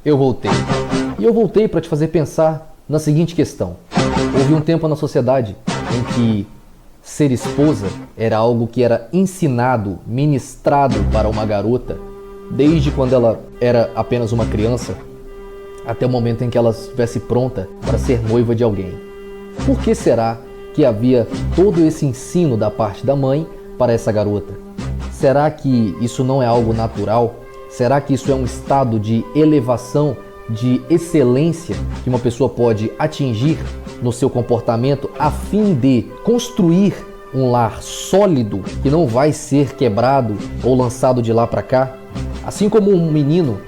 eu voltei. E eu voltei para te fazer pensar na seguinte questão. Houve um tempo na sociedade em que ser esposa era algo que era ensinado, ministrado para uma garota desde quando ela era apenas uma criança até o momento em que ela estivesse pronta para ser noiva de alguém. Por que será que havia todo esse ensino da parte da mãe para essa garota? Será que isso não é algo natural? Será que isso é um estado de elevação, de excelência que uma pessoa pode atingir no seu comportamento a fim de construir um lar sólido que não vai ser quebrado ou lançado de lá para cá? Assim como um menino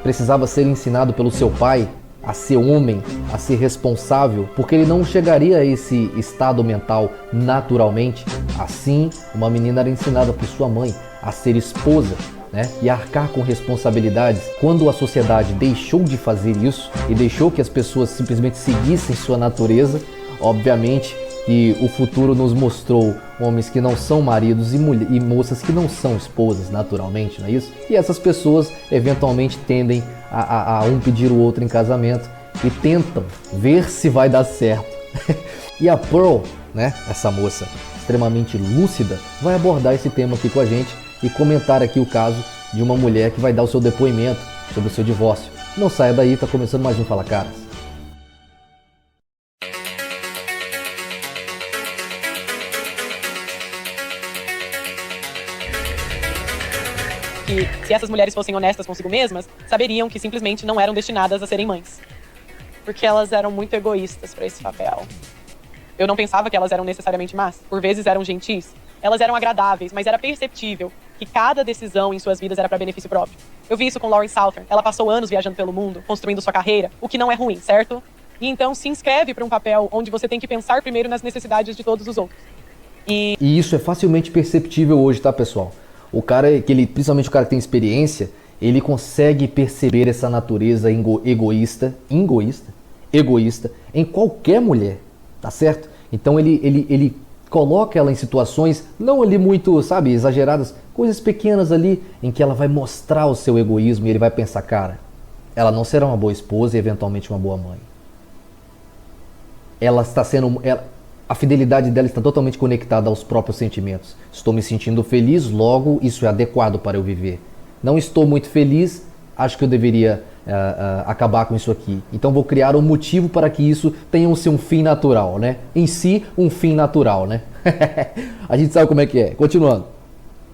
precisava ser ensinado pelo seu pai a ser homem, a ser responsável, porque ele não chegaria a esse estado mental naturalmente, assim uma menina era ensinada por sua mãe a ser esposa, né? E arcar com responsabilidades. Quando a sociedade deixou de fazer isso e deixou que as pessoas simplesmente seguissem sua natureza, obviamente que o futuro nos mostrou homens que não são maridos e moças que não são esposas, naturalmente, não é isso? E essas pessoas eventualmente tendem a um pedir o outro em casamento e tentam ver se vai dar certo. E a Pearl, né, essa moça extremamente lúcida, vai abordar esse tema aqui com a gente e comentar aqui o caso de uma mulher que vai dar o seu depoimento sobre o seu divórcio. Não saia daí, tá começando mais um Fala Caras. Que se essas mulheres fossem honestas consigo mesmas, saberiam que simplesmente não eram destinadas a serem mães. Porque elas eram muito egoístas para esse papel. Eu não pensava que elas eram necessariamente más. Por vezes eram gentis. Elas eram agradáveis, mas era perceptível que cada decisão em suas vidas era para benefício próprio. Eu vi isso com Laurie Southern. Ela passou anos viajando pelo mundo, construindo sua carreira, o que não é ruim, certo? E então se inscreve para um papel onde você tem que pensar primeiro nas necessidades de todos os outros. E isso é facilmente perceptível hoje, tá, pessoal? O cara, principalmente o cara que tem experiência, ele consegue perceber essa natureza egoísta em qualquer mulher, tá certo? Então ele coloca ela em situações, não ali muito, sabe, exageradas, coisas pequenas ali, em que ela vai mostrar o seu egoísmo e ele vai pensar, cara, ela não será uma boa esposa e eventualmente uma boa mãe. Ela está sendo... A fidelidade dela está totalmente conectada aos próprios sentimentos. Estou me sentindo feliz, logo isso é adequado para eu viver. Não estou muito feliz, acho que eu deveria acabar com isso aqui. Então vou criar um motivo para que isso tenha um fim natural, né? Em si, um fim natural, né? A gente sabe como é que é. Continuando.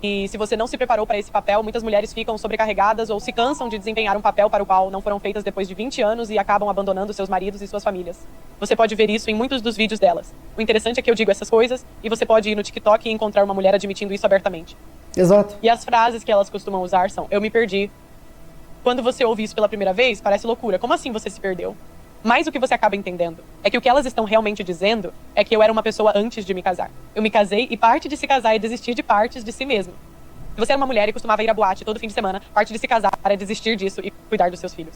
E se você não se preparou para esse papel, muitas mulheres ficam sobrecarregadas ou se cansam de desempenhar um papel para o qual não foram feitas depois de 20 anos e acabam abandonando seus maridos e suas famílias. Você pode ver isso em muitos dos vídeos delas. O interessante é que eu digo essas coisas e você pode ir no TikTok e encontrar uma mulher admitindo isso abertamente. Exato. E as frases que elas costumam usar são: eu me perdi. Quando você ouve isso pela primeira vez, parece loucura. Como assim você se perdeu? Mas o que você acaba entendendo é que o que elas estão realmente dizendo é que eu era uma pessoa antes de me casar. Eu me casei e parte de se casar é desistir de partes de si mesma. Se você era uma mulher e costumava ir à boate todo fim de semana, parte de se casar é desistir disso e cuidar dos seus filhos.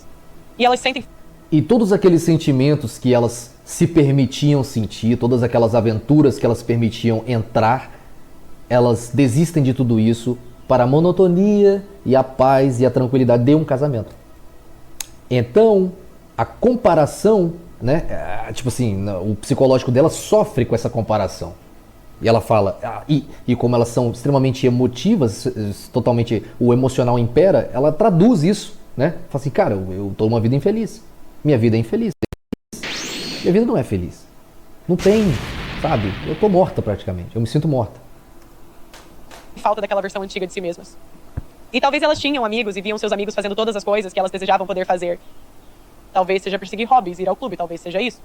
E elas sentem... E todos aqueles sentimentos que elas se permitiam sentir, todas aquelas aventuras que elas permitiam entrar, elas desistem de tudo isso para a monotonia e a paz e a tranquilidade de um casamento. Então, a comparação, né, tipo assim, o psicológico dela sofre com essa comparação. E ela fala, e como elas são extremamente emotivas, totalmente o emocional impera, ela traduz isso, né? Fala assim, cara, eu tô numa vida infeliz. Minha vida é infeliz. Minha vida não é feliz. Não tem, sabe? Eu tô morta praticamente, eu me sinto morta. Falta daquela versão antiga de si mesmas. E talvez elas tinham amigos e viam seus amigos fazendo todas as coisas que elas desejavam poder fazer. Talvez seja perseguir hobbies, ir ao clube, talvez seja isso.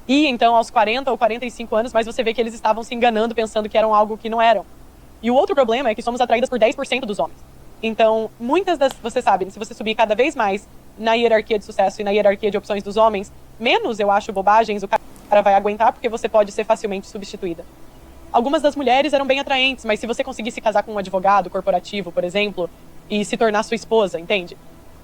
E então, aos 40 ou 45 anos, mas você vê que eles estavam se enganando, pensando que eram algo que não eram. E o outro problema é que somos atraídas por 10% dos homens. Então, muitas das... Você sabe, se você subir cada vez mais na hierarquia de sucesso e na hierarquia de opções dos homens, menos, eu acho, bobagens o cara vai aguentar, porque você pode ser facilmente substituída. Algumas das mulheres eram bem atraentes, mas se você conseguisse casar com um advogado corporativo, por exemplo, e se tornar sua esposa, entende?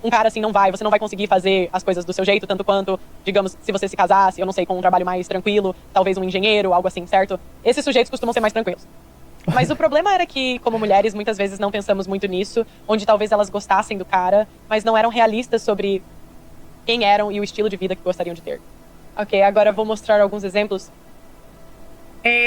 Um cara assim você não vai conseguir fazer as coisas do seu jeito, tanto quanto, digamos, se você se casasse, eu não sei, com um trabalho mais tranquilo, talvez um engenheiro, algo assim, certo? Esses sujeitos costumam ser mais tranquilos. Mas o problema era que, como mulheres, muitas vezes não pensamos muito nisso, onde talvez elas gostassem do cara, mas não eram realistas sobre quem eram e o estilo de vida que gostariam de ter. Ok, agora vou mostrar alguns exemplos.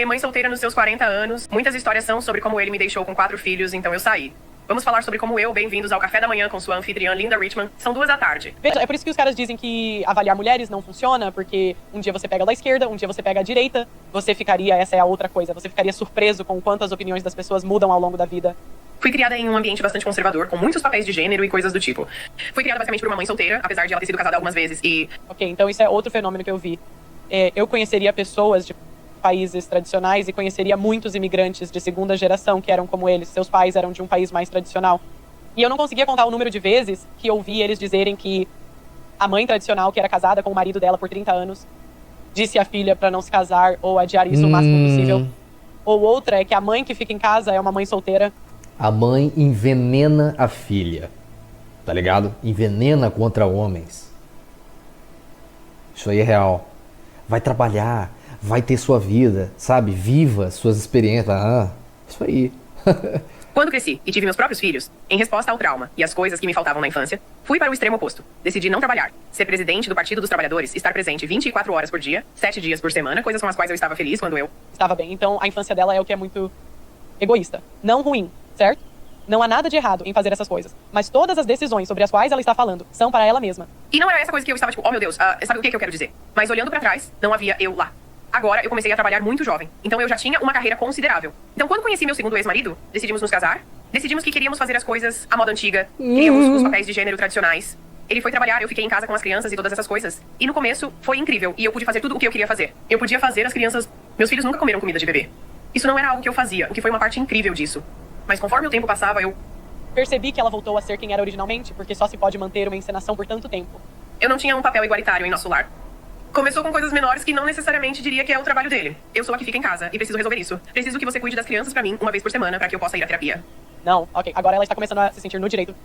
Mãe solteira nos seus 40 anos. Muitas histórias são sobre como ele me deixou com 4 filhos, então eu saí. Vamos falar sobre como eu, bem-vindos ao café da manhã com sua anfitriã Linda Richman. São 2 da tarde. Veja, é por isso que os caras dizem que avaliar mulheres não funciona, porque um dia você pega da esquerda, um dia você pega a direita, você ficaria, essa é a outra coisa, você ficaria surpreso com quanto as opiniões das pessoas mudam ao longo da vida. Fui criada em um ambiente bastante conservador, com muitos papéis de gênero e coisas do tipo. Fui criada basicamente por uma mãe solteira, apesar de ela ter sido casada algumas vezes e... Ok, então isso é outro fenômeno que eu vi. Eu conheceria pessoas de países tradicionais e conheceria muitos imigrantes de segunda geração que eram como eles. Seus pais eram de um país mais tradicional. E eu não conseguia contar o número de vezes que eu ouvi eles dizerem que a mãe tradicional, que era casada com o marido dela por 30 anos, disse à filha para não se casar ou adiar isso o máximo possível. Ou outra é que a mãe que fica em casa é uma mãe solteira. A mãe envenena a filha, tá ligado? Envenena contra homens. Isso aí é real. Vai trabalhar, vai ter sua vida, sabe? Viva suas experiências. Isso aí. Quando cresci e tive meus próprios filhos, em resposta ao trauma e às coisas que me faltavam na infância, fui para o extremo oposto. Decidi não trabalhar, ser presidente do Partido dos Trabalhadores, estar presente 24 horas por dia, 7 dias por semana, coisas com as quais eu estava feliz quando eu... Estava bem. Então a infância dela é o que é muito egoísta. Não ruim, certo? Não há nada de errado em fazer essas coisas. Mas todas as decisões sobre as quais ela está falando são para ela mesma. E não era essa coisa que eu estava tipo, oh meu Deus, sabe o que eu quero dizer? Mas olhando pra trás, não havia eu lá. Agora eu comecei a trabalhar muito jovem, então eu já tinha uma carreira considerável. Então quando conheci meu segundo ex-marido, decidimos nos casar, decidimos que queríamos fazer as coisas à moda antiga, queríamos os papéis de gênero tradicionais. Ele foi trabalhar, eu fiquei em casa com as crianças e todas essas coisas. E no começo foi incrível, e eu pude fazer tudo o que eu queria fazer. Eu podia fazer as crianças... Meus filhos nunca comeram comida de bebê. Isso não era algo que eu fazia, o que foi uma parte incrível disso. Mas conforme o tempo passava, eu percebi que ela voltou a ser quem era originalmente, porque só se pode manter uma encenação por tanto tempo. Eu não tinha um papel igualitário em nosso lar. Começou com coisas menores que não necessariamente diria que é o trabalho dele. Eu sou a que fica em casa e preciso resolver isso. Preciso que você cuide das crianças pra mim uma vez por semana pra que eu possa ir à terapia. Não, ok. Agora ela está começando a se sentir no direito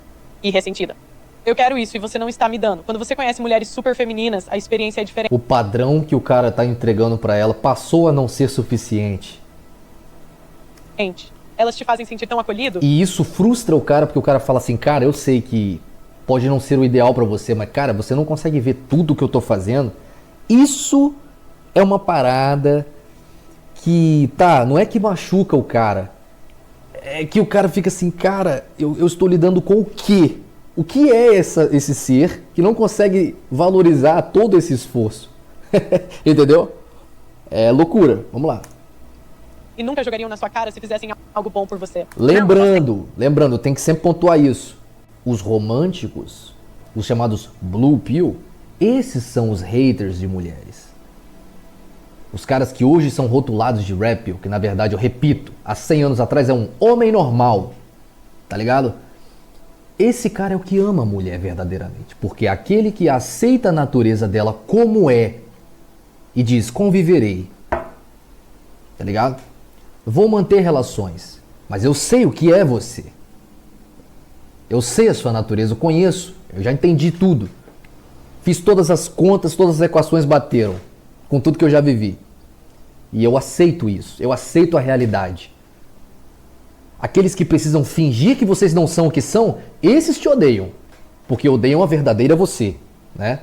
e ressentida. Eu quero isso e você não está me dando. Quando você conhece mulheres super femininas, a experiência é diferente. O padrão que o cara tá entregando pra ela passou a não ser suficiente. Elas te fazem sentir tão acolhido? E isso frustra o cara, porque o cara fala assim, cara, eu sei que pode não ser o ideal pra você, mas cara, você não consegue ver tudo que eu tô fazendo. Isso é uma parada que, tá, não é que machuca o cara, é que o cara fica assim, cara, eu estou lidando com o quê? O que é esse ser que não consegue valorizar todo esse esforço? Entendeu? É loucura, vamos lá. E nunca jogariam na sua cara se fizessem algo bom por você. Lembrando, tem que sempre pontuar isso. Os românticos, os chamados Blue Pill, esses são os haters de mulheres. Os caras que hoje são rotulados de Red Pill, que na verdade, eu repito, há 100 anos atrás é um homem normal, tá ligado? Esse cara é o que ama a mulher verdadeiramente, porque é aquele que aceita a natureza dela como é e diz, conviverei, tá ligado? Vou manter relações, mas eu sei o que é você. Eu sei a sua natureza, eu conheço, eu já entendi tudo. Fiz todas as contas, todas as equações bateram com tudo que eu já vivi. E eu aceito isso, eu aceito a realidade. Aqueles que precisam fingir que vocês não são o que são, esses te odeiam, porque odeiam a verdadeira você, né?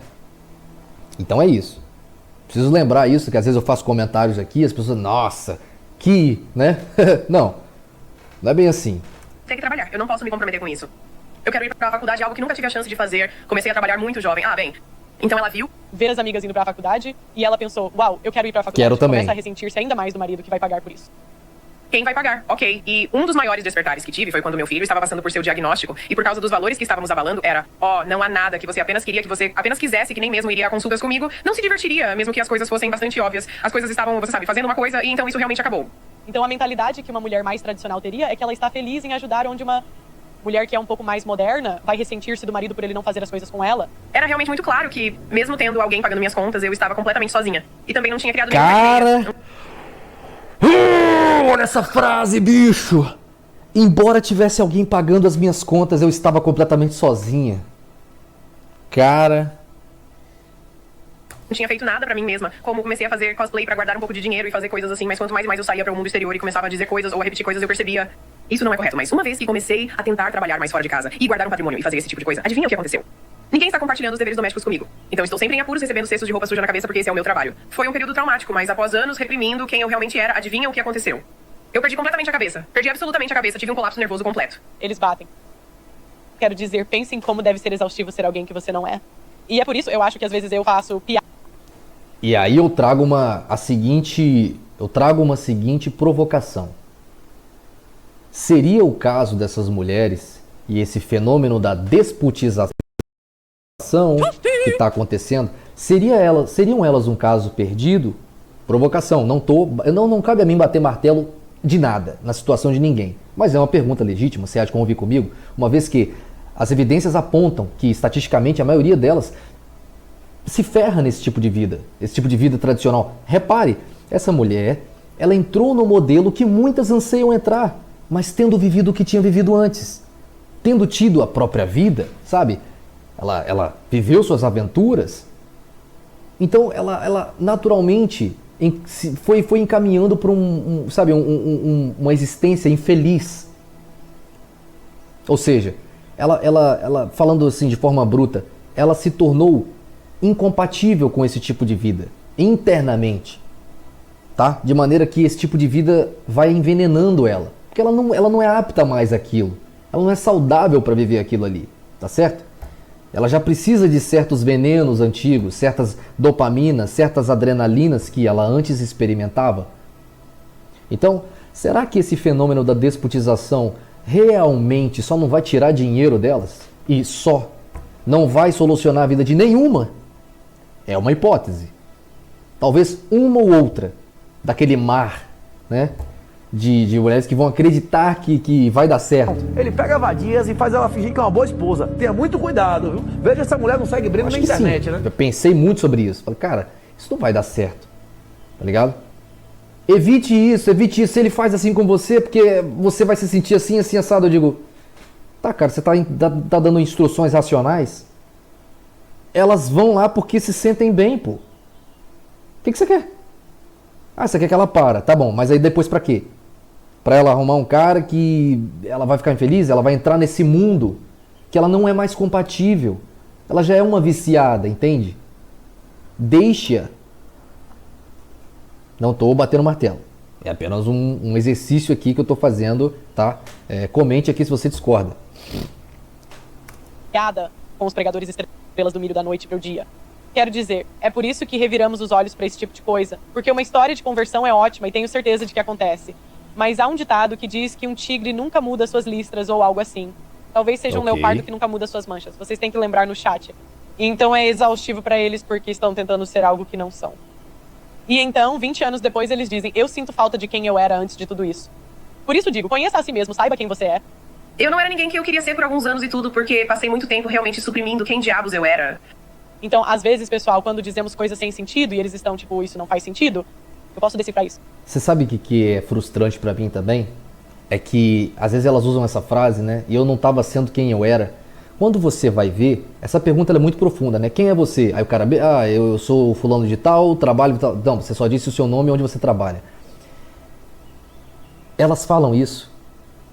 Então é isso. Preciso lembrar isso, que às vezes eu faço comentários aqui, as pessoas, nossa, que, né? Não é bem assim. Tem que trabalhar, eu não posso me comprometer com isso. Eu quero ir pra faculdade, algo que nunca tive a chance de fazer. Comecei a trabalhar muito jovem. Então ela viu ver as amigas indo pra faculdade e ela pensou, uau, eu quero ir pra faculdade. Quero também. Começa a ressentir-se ainda mais do marido que vai pagar por isso. Quem vai pagar? Ok. E um dos maiores despertares que tive foi quando meu filho estava passando por seu diagnóstico e por causa dos valores que estávamos abalando era, não há nada que você apenas queria, que você apenas quisesse, que nem mesmo iria a consultas comigo, não se divertiria, mesmo que as coisas fossem bastante óbvias. As coisas estavam, você sabe, fazendo uma coisa e então isso realmente acabou. Então a mentalidade que uma mulher mais tradicional teria é que ela está feliz em ajudar, onde uma mulher que é um pouco mais moderna vai ressentir-se do marido por ele não fazer as coisas com ela. Era realmente muito claro que, mesmo tendo alguém pagando minhas contas, eu estava completamente sozinha. E também não tinha criado nenhuma olha essa frase, bicho! Embora tivesse alguém pagando as minhas contas, eu estava completamente sozinha. Cara... Não tinha feito nada pra mim mesma. Como comecei a fazer cosplay pra guardar um pouco de dinheiro e fazer coisas assim, mas quanto mais e mais eu saía para o mundo exterior e começava a dizer coisas ou a repetir coisas, eu percebia... Isso não é correto, mas uma vez que comecei a tentar trabalhar mais fora de casa e guardar um patrimônio e fazer esse tipo de coisa, adivinha o que aconteceu? Ninguém está compartilhando os deveres domésticos comigo. Então estou sempre em apuros recebendo cestos de roupa suja na cabeça porque esse é o meu trabalho. Foi um período traumático, mas após anos reprimindo quem eu realmente era, adivinha o que aconteceu? Eu perdi completamente a cabeça. Perdi absolutamente a cabeça, tive um colapso nervoso completo. Eles batem. Quero dizer, pense em como deve ser exaustivo ser alguém que você não é. E é por isso, eu acho que às vezes eu faço piada. E aí eu trago uma seguinte provocação. Seria o caso dessas mulheres e esse fenômeno da desputização que está acontecendo, seriam elas um caso perdido? Provocação, não cabe a mim bater martelo de nada, na situação de ninguém. Mas é uma pergunta legítima, você há de convir comigo, uma vez que as evidências apontam que, estatisticamente, a maioria delas se ferra nesse tipo de vida, esse tipo de vida tradicional. Repare, essa mulher, ela entrou no modelo que muitas anseiam entrar, mas tendo vivido o que tinha vivido antes. Tendo tido a própria vida, sabe? Ela viveu suas aventuras, então ela naturalmente foi encaminhando para uma existência infeliz. Ou seja, ela falando assim de forma bruta, ela se tornou incompatível com esse tipo de vida, internamente, tá? De maneira que esse tipo de vida vai envenenando ela, porque ela não é apta mais àquilo, ela não é saudável para viver aquilo ali, tá certo? Ela já precisa de certos venenos antigos, certas dopaminas, certas adrenalinas que ela antes experimentava. Então, será que esse fenômeno da desputização realmente só não vai tirar dinheiro delas? E só não vai solucionar a vida de nenhuma? É uma hipótese. Talvez uma ou outra daquele mar, né, de mulheres que vão acreditar que vai dar certo. Ele pega vadias e faz ela fingir que é uma boa esposa. Tenha muito cuidado, viu? Veja se essa mulher não segue Breno na internet, sim, né? Eu pensei muito sobre isso. Falei, cara, isso não vai dar certo. Tá ligado? Evite isso. Se ele faz assim com você, porque você vai se sentir assim, assim, assado. Eu digo, tá, cara, você tá dando instruções racionais? Elas vão lá porque se sentem bem, pô. O que você quer? Ah, você quer que ela para. Tá bom, mas aí depois pra quê? Pra ela arrumar um cara que ela vai ficar infeliz? Ela vai entrar nesse mundo que ela não é mais compatível. Ela já é uma viciada, entende? Deixa. Não tô batendo martelo. É apenas um exercício aqui que eu tô fazendo, tá? Comente aqui se você discorda. Piada com os pregadores estrelas do milho da noite pro dia. Quero dizer, é por isso que reviramos os olhos para esse tipo de coisa. Porque uma história de conversão é ótima e tenho certeza de que acontece. Mas há um ditado que diz que um tigre nunca muda suas listras ou algo assim. Talvez seja um leopardo que nunca muda suas manchas. Vocês têm que lembrar no chat. E então é exaustivo para eles porque estão tentando ser algo que não são. E então, 20 anos depois, eles dizem, eu sinto falta de quem eu era antes de tudo isso. Por isso digo, conheça a si mesmo, saiba quem você é. Eu não era ninguém que eu queria ser por alguns anos e tudo, porque passei muito tempo realmente suprimindo quem diabos eu era. Então, às vezes, pessoal, quando dizemos coisas sem sentido e eles estão tipo, isso não faz sentido, eu posso decifrar isso. Você sabe o que é frustrante pra mim também? É que às vezes elas usam essa frase, né? E eu não tava sendo quem eu era. Quando você vai ver, essa pergunta ela é muito profunda, né? Quem é você? Aí o cara, eu sou fulano de tal, trabalho de tal. Não, você só disse o seu nome e onde você trabalha. Elas falam isso.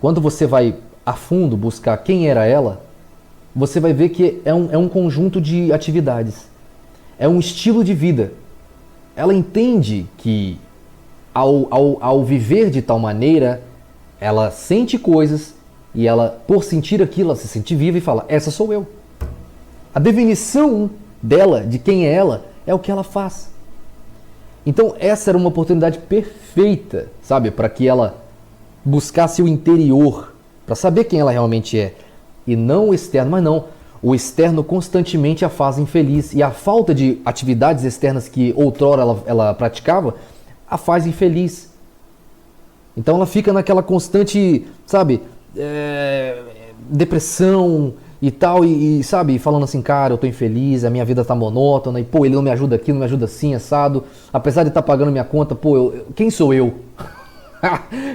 Quando você vai a fundo buscar quem era ela, você vai ver que é um conjunto de atividades. É um estilo de vida. Ela entende que ao viver de tal maneira, ela sente coisas e ela, por sentir aquilo, ela se sente viva e fala, essa sou eu. A definição dela, de quem é ela, é o que ela faz. Então essa era uma oportunidade perfeita, sabe, para que ela buscasse o interior, para saber quem ela realmente é. E não o externo, mas não. O externo constantemente a faz infeliz. E a falta de atividades externas que outrora ela praticava, a faz infeliz. Então ela fica naquela constante, sabe, depressão e tal, e sabe, falando assim, cara, eu tô infeliz, a minha vida tá monótona, e pô, ele não me ajuda aqui, não me ajuda assim, assado, apesar de estar pagando minha conta, pô, quem sou eu?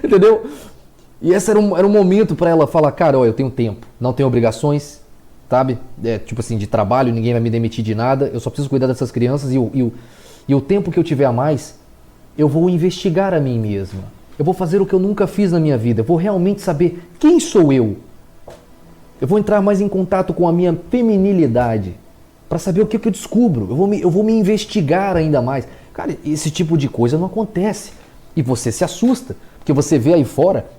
Entendeu? E esse era um momento para ela falar, cara, ó, eu tenho tempo, não tenho obrigações, sabe? Tipo assim, de trabalho, ninguém vai me demitir de nada, eu só preciso cuidar dessas crianças e o tempo que eu tiver a mais, eu vou investigar a mim mesma. Eu vou fazer o que eu nunca fiz na minha vida, eu vou realmente saber quem sou eu. Eu vou entrar mais em contato com a minha feminilidade para saber o que eu descubro. Eu vou me investigar ainda mais. Cara, esse tipo de coisa não acontece. E você se assusta, porque você vê aí fora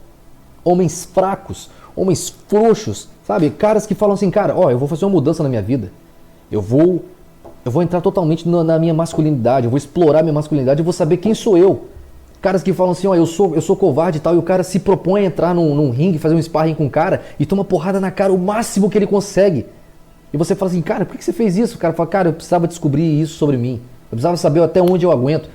homens fracos, homens frouxos, sabe? Caras que falam assim, cara, ó, eu vou fazer uma mudança na minha vida. Eu vou entrar totalmente na minha masculinidade, eu vou explorar minha masculinidade, eu vou saber quem sou eu. Caras que falam assim, ó, eu sou covarde e tal, e o cara se propõe a entrar num ringue, fazer um sparring com o cara e toma porrada na cara o máximo que ele consegue. E você fala assim, cara, por que você fez isso? O cara fala, cara, eu precisava descobrir isso sobre mim. Eu precisava saber até onde eu aguento.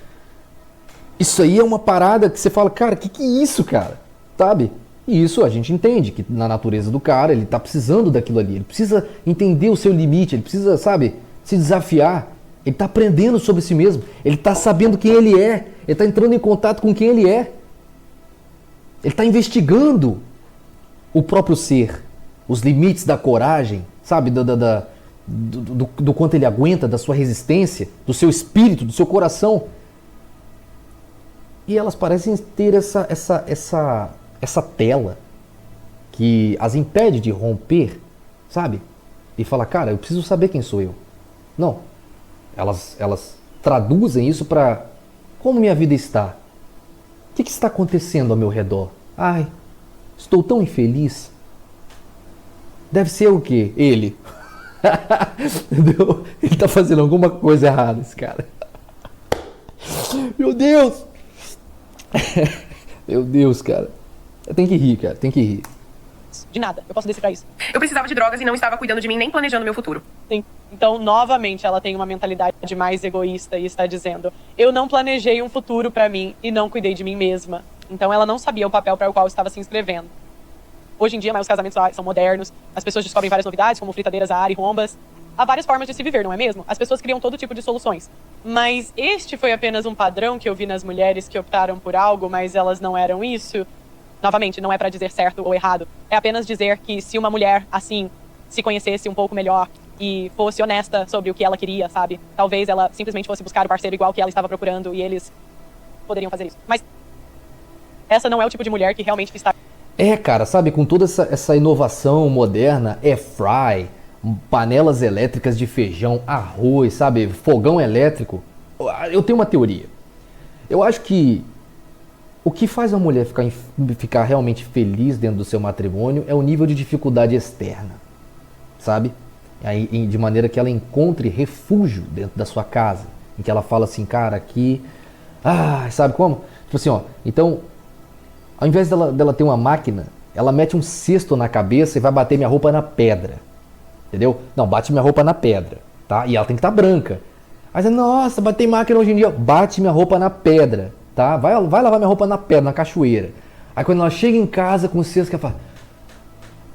Isso aí é uma parada que você fala, cara, que é isso, cara? Sabe? E isso a gente entende, que na natureza do cara, ele tá precisando daquilo ali. Ele precisa entender o seu limite, ele precisa, sabe, se desafiar. Ele tá aprendendo sobre si mesmo. Ele tá sabendo quem ele é. Ele tá entrando em contato com quem ele é. Ele tá investigando o próprio ser. Os limites da coragem, sabe? Do quanto ele aguenta, da sua resistência, do seu espírito, do seu coração. E elas parecem ter essa tela que as impede de romper, sabe? E falar, cara, eu preciso saber quem sou eu. Não. Elas traduzem isso para como minha vida está. O que está acontecendo ao meu redor? Ai, estou tão infeliz. Deve ser o quê? Ele. Entendeu? Ele está fazendo alguma coisa errada, esse cara. Meu Deus! Meu Deus, cara. Tem que rir, cara. Tem que rir. De nada, eu posso decifrar isso. Eu precisava de drogas e não estava cuidando de mim nem planejando meu futuro. Sim. Então, novamente, ela tem uma mentalidade mais egoísta e está dizendo, eu não planejei um futuro pra mim e não cuidei de mim mesma. Então, ela não sabia o papel para o qual estava se inscrevendo. Hoje em dia, os casamentos são modernos, as pessoas descobrem várias novidades, como fritadeiras a ar e rombas. Há várias formas de se viver, não é mesmo? As pessoas criam todo tipo de soluções. Mas este foi apenas um padrão que eu vi nas mulheres que optaram por algo, mas elas não eram isso. Novamente, não é para dizer certo ou errado. É apenas dizer que se uma mulher, assim, se conhecesse um pouco melhor e fosse honesta sobre o que ela queria, sabe? Talvez ela simplesmente fosse buscar o parceiro igual que ela estava procurando e eles poderiam fazer isso. Mas essa não é o tipo de mulher que realmente está... É, cara, sabe, com toda essa inovação moderna, air fry, panelas elétricas de feijão, arroz, sabe, fogão elétrico, eu tenho uma teoria. Eu acho que o que faz uma mulher ficar realmente feliz dentro do seu matrimônio é o nível de dificuldade externa, sabe? De maneira que ela encontre refúgio dentro da sua casa, em que ela fala assim, cara, aqui... Ah, sabe como? Tipo assim, ó, então, ao invés dela ter uma máquina, ela mete um cesto na cabeça e vai bater minha roupa na pedra, entendeu? Não, bate minha roupa na pedra, tá? E ela tem que estar branca. Aí você, nossa, bater máquina hoje em dia, bate minha roupa na pedra. Tá? Vai lavar minha roupa na pedra, na cachoeira. Aí quando ela chega em casa com o cesto, que ela fala...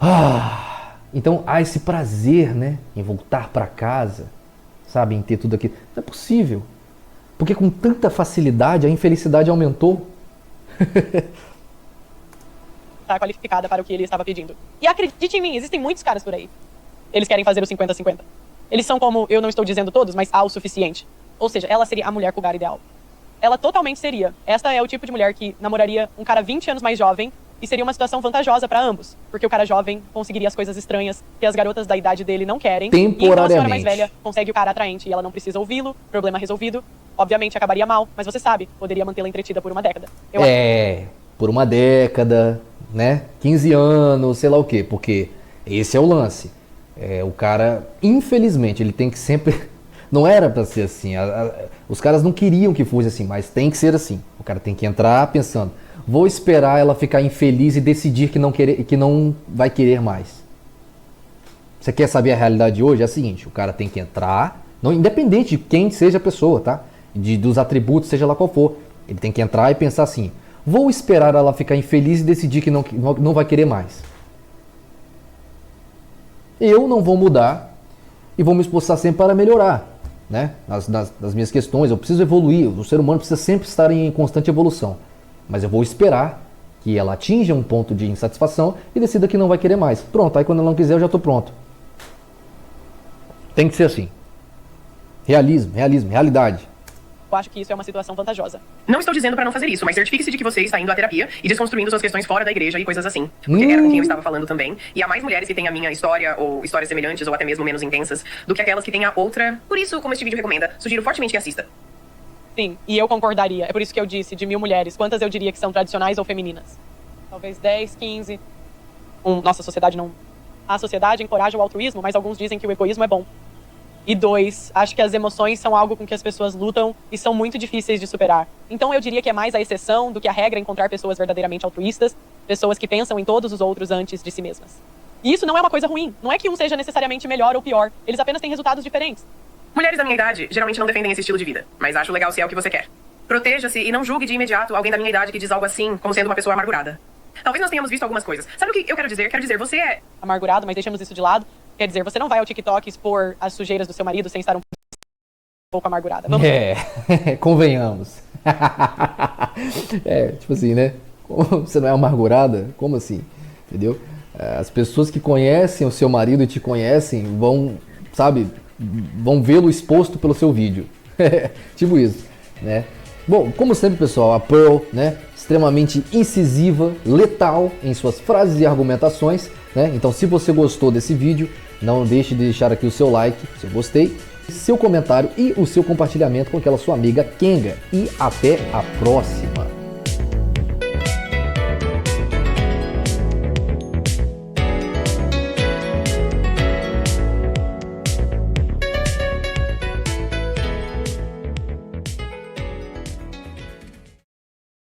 Ah! Então há esse prazer, né? Em voltar para casa, sabe? Em ter tudo aquilo. Não é possível. Porque com tanta facilidade a infelicidade aumentou. Está qualificada para o que ele estava pedindo. E acredite em mim, existem muitos caras por aí. Eles querem fazer o 50-50. Eles são como, eu não estou dizendo todos, mas há o suficiente. Ou seja, ela seria a mulher cougar ideal. Ela totalmente seria. Esta é o tipo de mulher que namoraria um cara 20 anos mais jovem e seria uma situação vantajosa para ambos. Porque o cara jovem conseguiria as coisas estranhas que as garotas da idade dele não querem. Temporariamente. E então a senhora mais velha consegue o cara atraente e ela não precisa ouvi-lo, problema resolvido. Obviamente acabaria mal, mas você sabe, poderia mantê-la entretida por uma década. Por uma década, né? 15 anos, sei lá o quê. Porque esse é o lance. O cara, infelizmente, ele tem que sempre... Não era pra ser assim, os caras não queriam que fosse assim, mas tem que ser assim. O cara tem que entrar pensando, vou esperar ela ficar infeliz e decidir que não vai querer mais. Você quer saber a realidade de hoje? É a seguinte, o cara tem que entrar, não, independente de quem seja a pessoa, tá? Dos atributos, seja lá qual for. Ele tem que entrar e pensar assim, vou esperar ela ficar infeliz e decidir que não vai querer mais. Eu não vou mudar e vou me esforçar sempre para melhorar. Né? Nas minhas questões, eu preciso evoluir, o ser humano precisa sempre estar em constante evolução, mas eu vou esperar que ela atinja um ponto de insatisfação e decida que não vai querer mais. Pronto, aí quando ela não quiser eu já estou pronto. Tem que ser assim. Realismo, realidade. Eu acho que isso é uma situação vantajosa. Não estou dizendo pra não fazer isso, mas certifique-se de que você está indo à terapia e desconstruindo suas questões fora da igreja e coisas assim. Porque era com quem eu estava falando também. E há mais mulheres que têm a minha história, ou histórias semelhantes, ou até mesmo menos intensas, do que aquelas que têm a outra. Por isso, como este vídeo recomenda, sugiro fortemente que assista. Sim, e eu concordaria. É por isso que eu disse, de 1000 mulheres, quantas eu diria que são tradicionais ou femininas? Talvez 10, 15. Nossa, a sociedade não... A sociedade encoraja o altruísmo, mas alguns dizem que o egoísmo é bom. E 2, acho que as emoções são algo com que as pessoas lutam e são muito difíceis de superar. Então eu diria que é mais a exceção do que a regra encontrar pessoas verdadeiramente altruístas, pessoas que pensam em todos os outros antes de si mesmas. E isso não é uma coisa ruim. Não é que um seja necessariamente melhor ou pior. Eles apenas têm resultados diferentes. Mulheres da minha idade geralmente não defendem esse estilo de vida, mas acho legal se é o que você quer. Proteja-se e não julgue de imediato alguém da minha idade que diz algo assim, como sendo uma pessoa amargurada. Talvez nós tenhamos visto algumas coisas. Sabe o que eu quero dizer? Quero dizer, você é... Amargurado, mas deixamos isso de lado. Quer dizer, você não vai ao TikTok expor as sujeiras do seu marido sem estar um pouco amargurada. Vamos Convenhamos. Tipo assim, né? Você não é amargurada? Como assim? Entendeu? As pessoas que conhecem o seu marido e te conhecem vão, sabe, vão vê-lo exposto pelo seu vídeo. Tipo isso, né? Bom, como sempre, pessoal, a Pearl, né? Extremamente incisiva, letal em suas frases e argumentações, né? Então, se você gostou desse vídeo, não deixe de deixar aqui o seu like, se eu gostei, seu comentário e o seu compartilhamento com aquela sua amiga Kenga. E até a próxima!